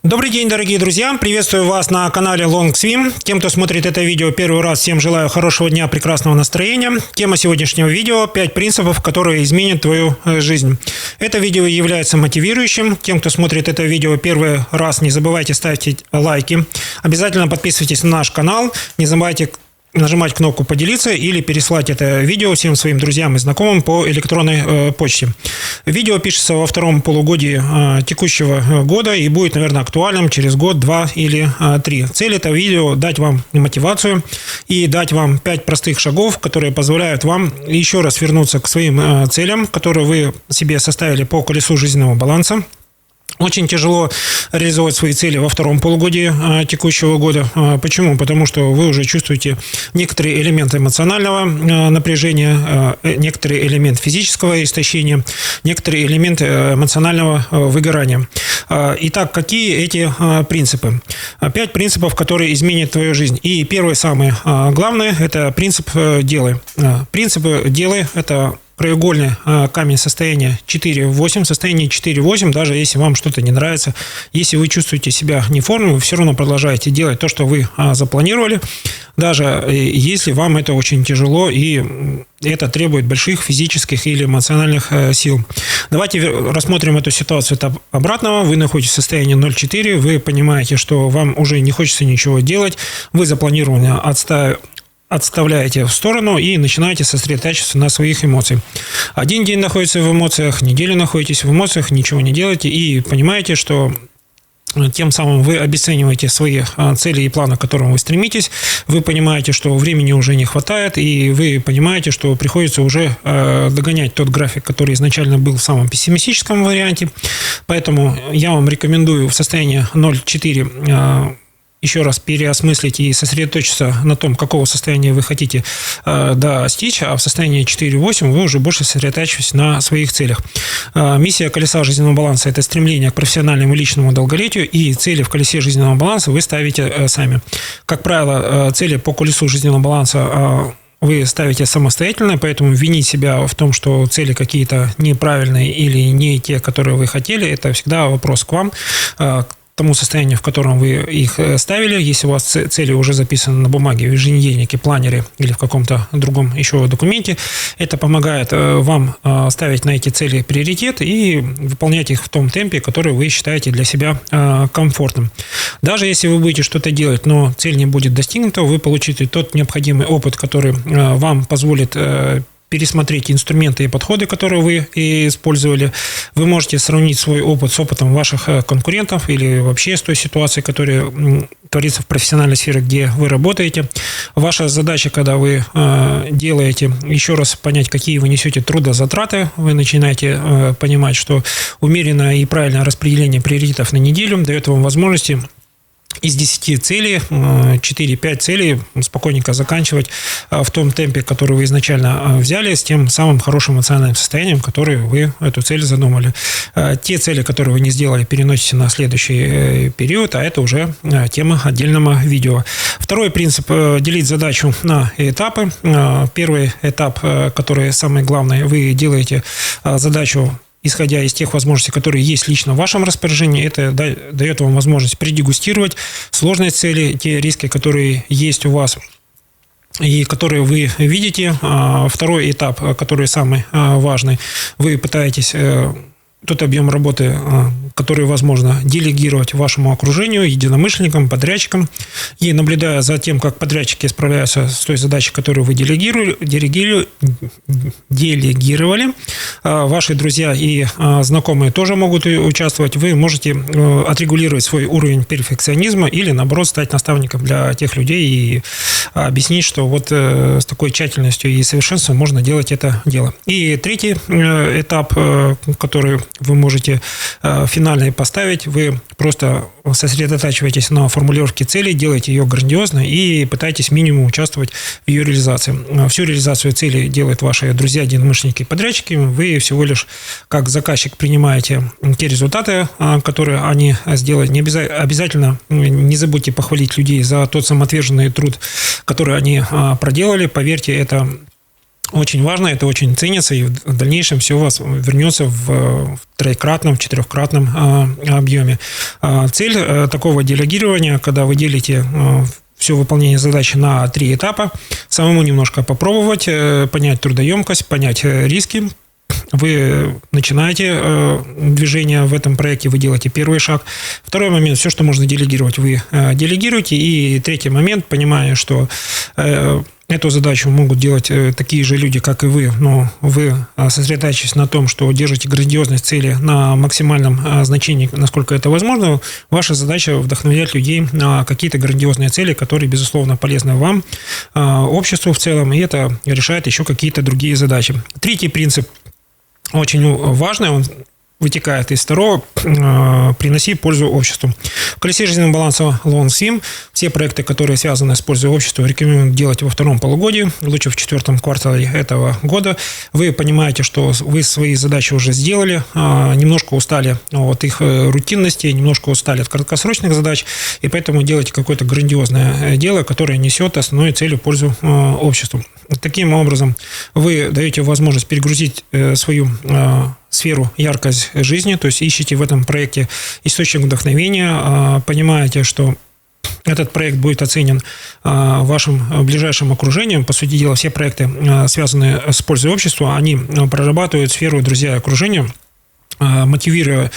Добрый день, дорогие друзья! Приветствую вас на канале Long Swim. Тем, кто смотрит это видео первый раз, всем желаю хорошего дня, прекрасного настроения. Тема сегодняшнего видео – 5 принципов, которые изменят твою жизнь. Это видео является мотивирующим. Тем, кто смотрит это видео первый раз, не забывайте ставить лайки. Обязательно подписывайтесь на наш канал. Не забывайте нажимать кнопку «Поделиться» или переслать это видео всем своим друзьям и знакомым по электронной почте. Видео пишется во втором полугодии текущего года и будет, наверное, актуальным через год, 2 или 3. Цель этого видео – дать вам мотивацию и дать вам 5 простых шагов, которые позволяют вам еще раз вернуться к своим целям, которые вы себе составили по колесу жизненного баланса. Очень тяжело реализовать свои цели во втором полугодии текущего года. Почему? Потому что вы уже чувствуете некоторые элементы эмоционального напряжения, некоторые элементы физического истощения, некоторые элементы эмоционального выгорания. Итак, какие эти принципы? 5 принципов, которые изменят твою жизнь. И первый, самый главный, это принцип «делай». Принцип «делай» – это краеугольный камень состояния 4-8, состояние 4-8, даже если вам что-то не нравится, если вы чувствуете себя не в форме, вы все равно продолжаете делать то, что вы запланировали, даже если вам это очень тяжело и это требует больших физических или эмоциональных сил. Давайте рассмотрим эту ситуацию этап обратного. Вы находитесь в состоянии 0,4, вы понимаете, что вам уже не хочется ничего делать, вы запланированно отставляете в сторону и начинаете сосредотачиваться на своих эмоциях. Один день находится в эмоциях, неделю находитесь в эмоциях, ничего не делаете и понимаете, что тем самым вы обесцениваете свои цели и планы, к которым вы стремитесь. Вы понимаете, что времени уже не хватает, и вы понимаете, что приходится уже догонять тот график, который изначально был в самом пессимистическом варианте. Поэтому я вам рекомендую в состоянии 0,4 еще раз переосмыслить и сосредоточиться на том, какого состояния вы хотите достичь, а в состоянии 4-8 вы уже больше сосредотачиваетесь на своих целях. Миссия колеса жизненного баланса – это стремление к профессиональному и личному долголетию, и цели в колесе жизненного баланса вы ставите сами. Как правило, цели по колесу жизненного баланса вы ставите самостоятельно, поэтому винить себя в том, что цели какие-то неправильные или не те, которые вы хотели, это всегда вопрос к вам, тому состоянию, в котором вы их ставили. Если у вас цели уже записаны на бумаге, в еженедельнике, планере или в каком-то другом еще документе, это помогает вам ставить на эти цели приоритет и выполнять их в том темпе, который вы считаете для себя комфортным. Даже если вы будете что-то делать, но цель не будет достигнута, вы получите тот необходимый опыт, который вам позволит пересмотреть инструменты и подходы, которые вы использовали. Вы можете сравнить свой опыт с опытом ваших конкурентов или вообще с той ситуацией, которая творится в профессиональной сфере, где вы работаете. Ваша задача, когда вы делаете, еще раз понять, какие вы несете трудозатраты. Вы начинаете понимать, что умеренное и правильное распределение приоритетов на неделю дает вам возможности из 10 целей, 4-5 целей спокойненько заканчивать в том темпе, который вы изначально взяли, с тем самым хорошим эмоциональным состоянием, которое вы эту цель задумали. Те цели, которые вы не сделали, переносите на следующий период, а это уже тема отдельного видео. Второй принцип – делить задачу на этапы. Первый этап, который самый главный, вы делаете задачу исходя из тех возможностей, которые есть лично в вашем распоряжении. Это дает вам возможность предегустировать сложные цели, те риски, которые есть у вас и которые вы видите. Второй этап, который самый важный, вы пытаетесь тот объем работы, который возможно делегировать вашему окружению, единомышленникам, подрядчикам. И наблюдая за тем, как подрядчики справляются с той задачей, которую вы делегировали, ваши друзья и знакомые тоже могут участвовать. Вы можете отрегулировать свой уровень перфекционизма или, наоборот, стать наставником для тех людей и объяснить, что вот с такой тщательностью и совершенством можно делать это дело. И третий этап, который вы можете финально поставить, вы просто сосредотачиваетесь на формулировке цели, делаете ее грандиозно и пытаетесь минимум участвовать в ее реализации. Всю реализацию цели делают ваши друзья, единомышленники и подрядчики. Вы всего лишь как заказчик принимаете те результаты, которые они сделают. Не обязательно не забудьте похвалить людей за тот самоотверженный труд, который они проделали. Поверьте, это очень важно, это очень ценится, и в дальнейшем все у вас вернется в троекратном, в четырехкратном объеме. Цель такого делегирования, когда вы делите все выполнение задачи на 3 этапа, самому немножко попробовать, понять трудоемкость, понять риски. Вы начинаете движение в этом проекте, вы делаете первый шаг. Второй момент, все, что можно делегировать, вы делегируете. И третий момент, понимая, что эту задачу могут делать такие же люди, как и вы, но вы сосредотачиваетесь на том, что держите грандиозность цели на максимальном значении, насколько это возможно. Ваша задача вдохновлять людей на какие-то грандиозные цели, которые, безусловно, полезны вам, обществу в целом, и это решает еще какие-то другие задачи. Третий принцип очень важный, он вытекает из второго: приноси пользу обществу. В колесе жизненного баланса LongSwim все проекты, которые связаны с пользой обществу, рекомендую делать во втором полугодии, лучше в 4 квартале этого года. Вы понимаете, что вы свои задачи уже сделали, немножко устали от их рутинности, немножко устали от краткосрочных задач, и поэтому делаете какое-то грандиозное дело, которое несет основной целью пользу обществу. Таким образом, вы даете возможность перегрузить свою сферу яркость жизни, то есть ищите в этом проекте источник вдохновения, понимаете, что этот проект будет оценен вашим ближайшим окружением. По сути дела, все проекты, связанные с пользой общества, они прорабатывают сферу друзья и окружения, мотивируя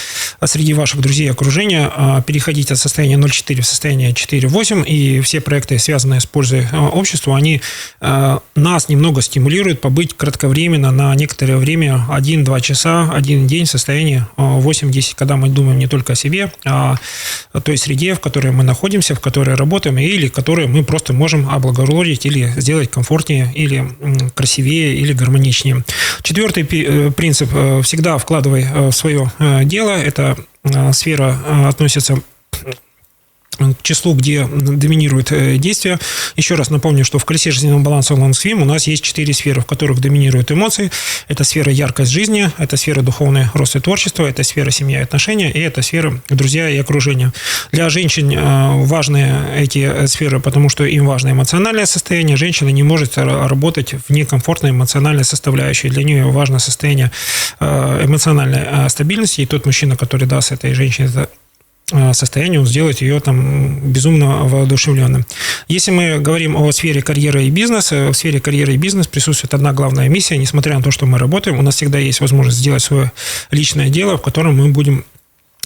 среди ваших друзей и окружения переходить от состояния 0,4 в состояние 4,8, и все проекты, связанные с пользой обществу, они нас немного стимулируют побыть кратковременно на некоторое время, 1-2 часа, 1 день в состоянии 8-10, когда мы думаем не только о себе, а о той среде, в которой мы находимся, в которой работаем, или которую мы просто можем облагородить или сделать комфортнее, или красивее, или гармоничнее. Четвертый принцип: всегда вкладывай в свое дело. Эта сфера относится к числу, где доминирует действие. Еще раз напомню, что в колесе жизненного баланса LongSwim у нас есть 4 сферы, в которых доминируют эмоции. Это сфера яркость жизни, это сфера духовный рост и творчество, это сфера семья и отношения, и это сфера друзья и окружение. Для женщин важны эти сферы, потому что им важно эмоциональное состояние. Женщина не может работать в некомфортной эмоциональной составляющей. Для нее важно состояние эмоциональной стабильности, и тот мужчина, который даст этой женщине состояние, он сделает ее там безумно воодушевленным. Если мы говорим о сфере карьеры и бизнеса, в сфере карьеры и бизнеса присутствует одна главная миссия. Несмотря на то, что мы работаем, у нас всегда есть возможность сделать свое личное дело, в котором мы будем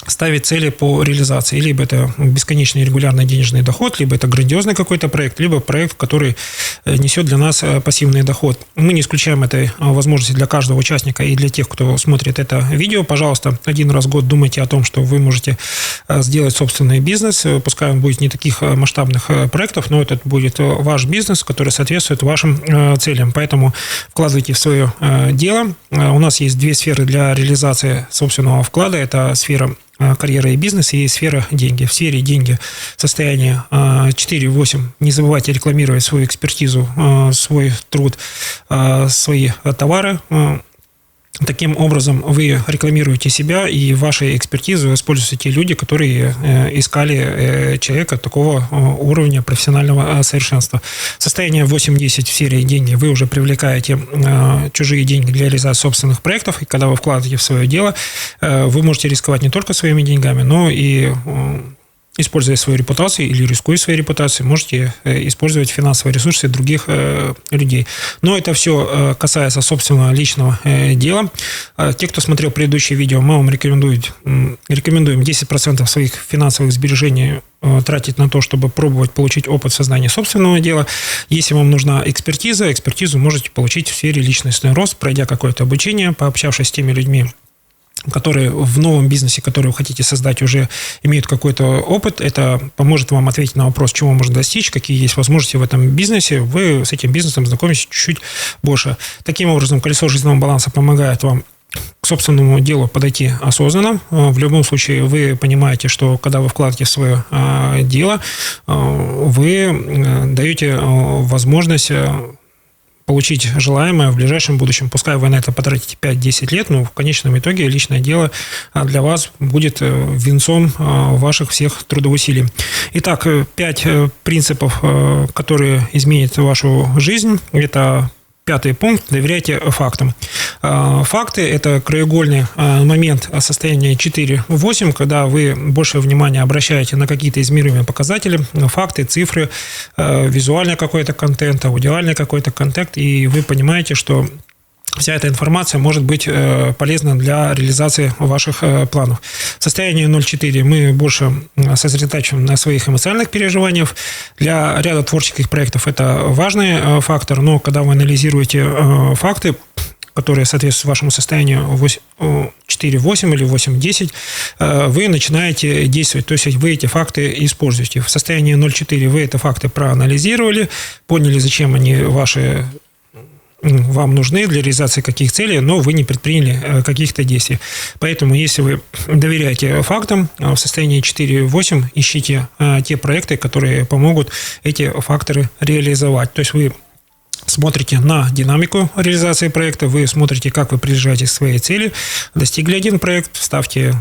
ставить цели по реализации. Либо это бесконечный регулярный денежный доход, либо это грандиозный какой-то проект, либо проект, который несет для нас пассивный доход. Мы не исключаем этой возможности для каждого участника и для тех, кто смотрит это видео. Пожалуйста, 1 раз в год думайте о том, что вы можете сделать собственный бизнес. Пускай он будет не таких масштабных проектов, но этот будет ваш бизнес, который соответствует вашим целям. Поэтому вкладывайте в свое дело. У нас есть 2 сферы для реализации собственного вклада. Это сфера карьера и бизнес, и сфера деньги. В сфере деньги состояние 4-8. Не забывайте рекламировать свою экспертизу, свой труд, свои товары. Таким образом, вы рекламируете себя, и вашей экспертизой используются те люди, которые искали человека такого уровня профессионального совершенства. Состояние 8-10 в сфере деньги. Вы уже привлекаете чужие деньги для реализации собственных проектов, и когда вы вкладываете в свое дело, вы можете рисковать не только своими деньгами, но и, используя свою репутацию или рискуя своей репутацией, можете использовать финансовые ресурсы других людей. Но это все касается собственного личного дела. Те, кто смотрел предыдущее видео, мы вам рекомендуем 10% своих финансовых сбережений тратить на то, чтобы пробовать получить опыт создания собственного дела. Если вам нужна экспертизу можете получить в сфере личностный рост, пройдя какое-то обучение, пообщавшись с теми людьми, которые в новом бизнесе, который вы хотите создать, уже имеют какой-то опыт. Это поможет вам ответить на вопрос, чего можно достичь, какие есть возможности в этом бизнесе. Вы с этим бизнесом знакомитесь чуть-чуть больше. Таким образом, колесо жизненного баланса помогает вам к собственному делу подойти осознанно. В любом случае, вы понимаете, что когда вы вкладываете в свое дело, вы даете возможность получить желаемое в ближайшем будущем. Пускай вы на это потратите 5-10 лет, но в конечном итоге личное дело для вас будет венцом ваших всех трудоусилий. Итак, 5 принципов, которые изменят вашу жизнь. Это 5-й пункт. Доверяйте фактам. Факты – это краеугольный момент состояния 4-8, когда вы больше внимания обращаете на какие-то измеримые показатели, факты, цифры, визуальный какой-то контент, аудиальный какой-то контент, и вы понимаете, что вся эта информация может быть полезна для реализации ваших планов. В состоянии 0.4 мы больше сосредотачиваем на своих эмоциональных переживаниях. Для ряда творческих проектов это важный фактор, но когда вы анализируете факты, которые соответствуют вашему состоянию 4.8 или 8.10, вы начинаете действовать. То есть вы эти факты используете. В состоянии 0.4 вы эти факты проанализировали, поняли, зачем они вам нужны для реализации каких целей, но вы не предприняли каких-то действий. Поэтому, если вы доверяете фактам, в состоянии 4.8 ищите те проекты, которые помогут эти факторы реализовать. То есть вы смотрите на динамику реализации проекта, вы смотрите, как вы приближаетесь к своей цели, достигли один проект, ставьте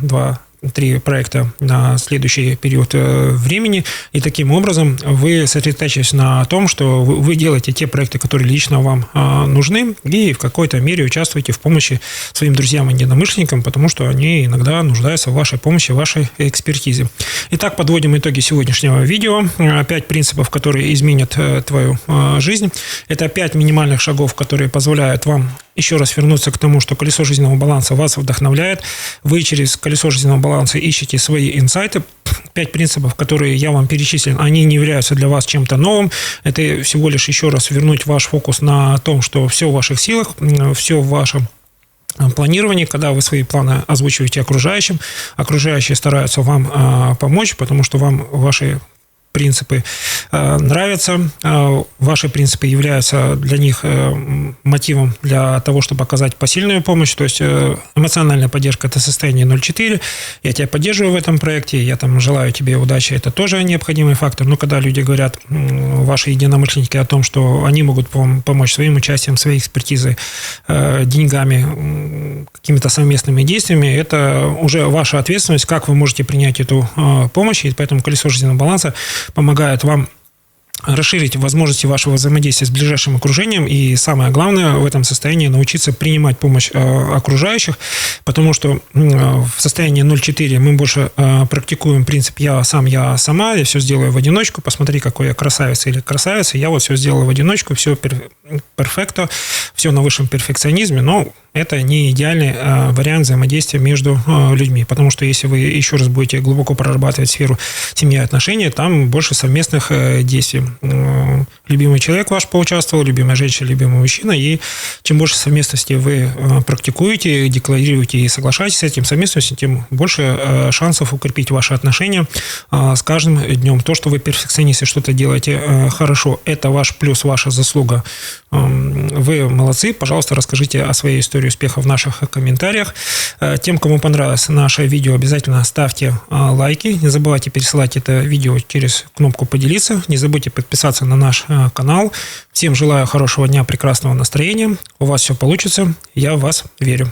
2-3 проекта на следующий период времени, и таким образом вы сосредотачиваетесь на том, что вы делаете те проекты, которые лично вам нужны, и в какой-то мере участвуете в помощи своим друзьям и единомышленникам, потому что они иногда нуждаются в вашей помощи, в вашей экспертизе. Итак, подводим итоги сегодняшнего видео. 5 принципов, которые изменят твою жизнь. Это 5 минимальных шагов, которые позволяют вам еще раз вернуться к тому, что колесо жизненного баланса вас вдохновляет. Вы через колесо жизненного баланса ищете свои инсайты. 5 принципов, которые я вам перечислил, они не являются для вас чем-то новым. Это всего лишь еще раз вернуть ваш фокус на том, что все в ваших силах, все в вашем планировании, когда вы свои планы озвучиваете окружающим. Окружающие стараются вам помочь, потому что вам ваши принципы нравятся, ваши принципы являются для них мотивом для того, чтобы оказать посильную помощь, то есть эмоциональная поддержка – это состояние 0.4, я тебя поддерживаю в этом проекте, я там желаю тебе удачи, это тоже необходимый фактор, но когда люди говорят, ваши единомышленники, о том, что они могут вам помочь своим участием, своей экспертизой, деньгами, какими-то совместными действиями, это уже ваша ответственность, как вы можете принять эту помощь, и поэтому колесо жизненного баланса помогает вам расширить возможности вашего взаимодействия с ближайшим окружением и, самое главное, в этом состоянии научиться принимать помощь окружающих, потому что в состоянии 0.4 мы больше практикуем принцип «я сам, я сама», я все сделаю в одиночку, посмотри, какой я красавец или красавица, я вот все сделаю в одиночку, все перфекто, все на высшем перфекционизме, но это не идеальный вариант взаимодействия между людьми, потому что если вы еще раз будете глубоко прорабатывать сферу семьи и отношений, там больше совместных действий. Любимый человек ваш поучаствовал, любимая женщина, любимый мужчина, и чем больше совместности вы практикуете, декларируете и соглашаетесь с этим совместностью, тем больше шансов укрепить ваши отношения с каждым днем. То, что вы перфекционист и что-то делаете хорошо, это ваш плюс, ваша заслуга. Вы молодцы, пожалуйста, расскажите о своей истории успеха в наших комментариях. Тем, кому понравилось наше видео, обязательно ставьте лайки. Не забывайте пересылать это видео через кнопку «Поделиться». Не забудьте подписаться на наш канал. Всем желаю хорошего дня, прекрасного настроения. У вас все получится. Я в вас верю.